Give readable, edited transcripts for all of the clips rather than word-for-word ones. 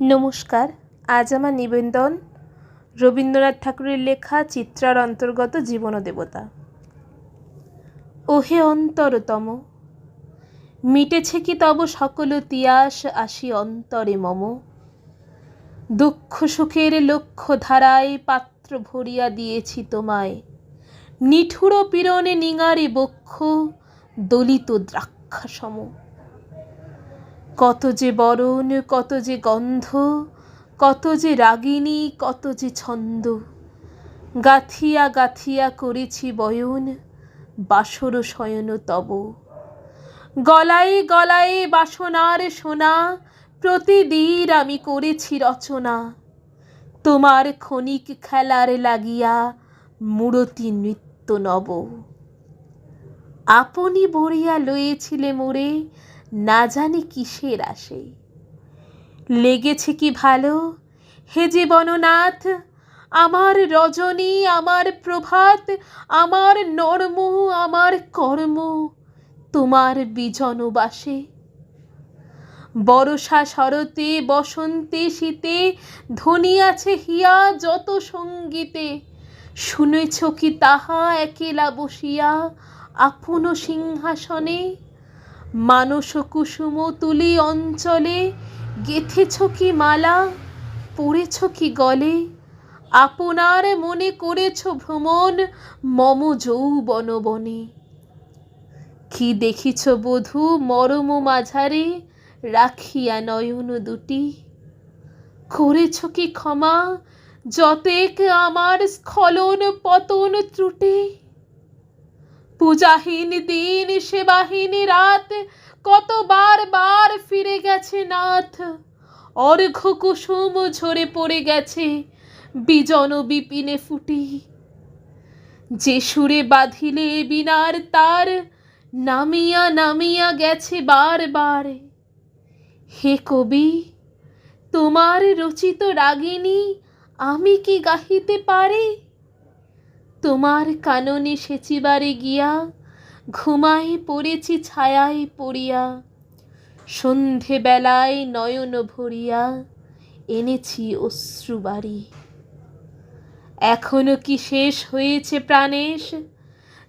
নমস্কার। আজ আমার নিবেদন রবীন্দ্রনাথ ঠাকুরের লেখা চিত্রার অন্তর্গত জীবন দেবতা। ওহে অন্তরতম, মিটেছে কি তব সকল তিয়াস আসি অন্তরে মম। দুঃখ সুখের লক্ষ্য ধারায় পাত্র ভরিয়া দিয়েছি তোমায়, নিঠুর পীড়নে নিঙারে বক্ষ দলিত দ্রাক্ষা সম। কত যে বরণ, কত যে গন্ধ, কত যে রাগিনী, কত যে ছন্দ, গাথিয়া গাথিয়া করেছি বয়ন বাসর শয়ন তব। গলায় গলায় বাসনার সোনা প্রতিদিন আমি করেছি রচনা, তোমার ক্ষণিক খেলার লাগিয়া মূরতি নৃত্য নব। আপনি বরিয়া লয়েছিলে মোরে না জানি কিসের আসে, লেগেছে কি ভালো হে যে বননাথ, আমার রজনী, আমার প্রভাত, আমার নর্ম, আমার কর্ম তোমার বিজন বাসে। বরষা শরতে বসন্তে শীতে ধ্বনিয়াছে হিয়া যত সঙ্গীতে, শুনেছ কি তাহা একেলা বসিয়া আপন সিংহাসনে। মানস কুসুম তুলি অঞ্চলে গেথেছ কি মালা, পড়েছ কি গলে, আপনার মনে করেছ ভ্রমণ মম যৌবন বনে। কি দেখিছ বধূ মরম মাঝারে রাখিয়া নয়ন দুটি, করেছ কি ক্ষমা যতেক আমার স্খলন পতন ত্রুটি। পূজাহীন দিন সেবাহীন রাত কত বার বার ফিরে গেছে নাথ, অর্ঘ্য কুসুম ঝরে পড়ে গেছে বিজন বিপিনে ফুটি। যে সুরে বাঁধিলে বিনার তার নামিয়া নামিয়া গেছে বার বার। হে কবি, তোমার রচিত রাগিনী আমি কি গাহিতে পারি? তোমার কাননে সেচিবারে গিয়া ঘুমাই পড়েছি ছায়ায় পড়িয়া, সন্ধে বেলায় নয়ন ভরিয়া এনেছি অশ্রুবারি। এখনো কি শেষ হয়েছে প্রাণেশ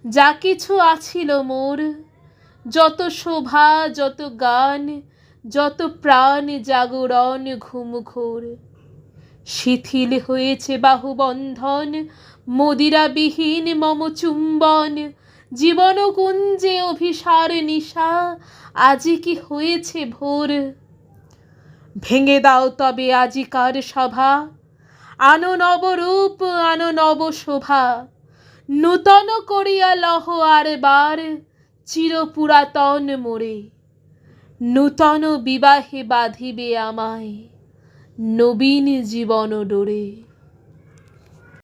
যা কিছু আছিল মোর, যত শোভা যত গান যত প্রাণ জাগরণ ঘুম ঘোর। শিথিল হয়েছে বাহুবন্ধন মদিরাবিহীন মম চুম্বন, জীবন কুঞ্জে অভিসার নিশা আজি কি হয়েছে ভোর। ভেঙে দাও তবে আজিকার সভা, আনো নবরূপ আনো নব শোভা, নূতন করিয়া লহ আর বার চিরপুরাতন মোরে। নূতন বিবাহে বাঁধিবে আমায় নবীন জীবন ডোরে।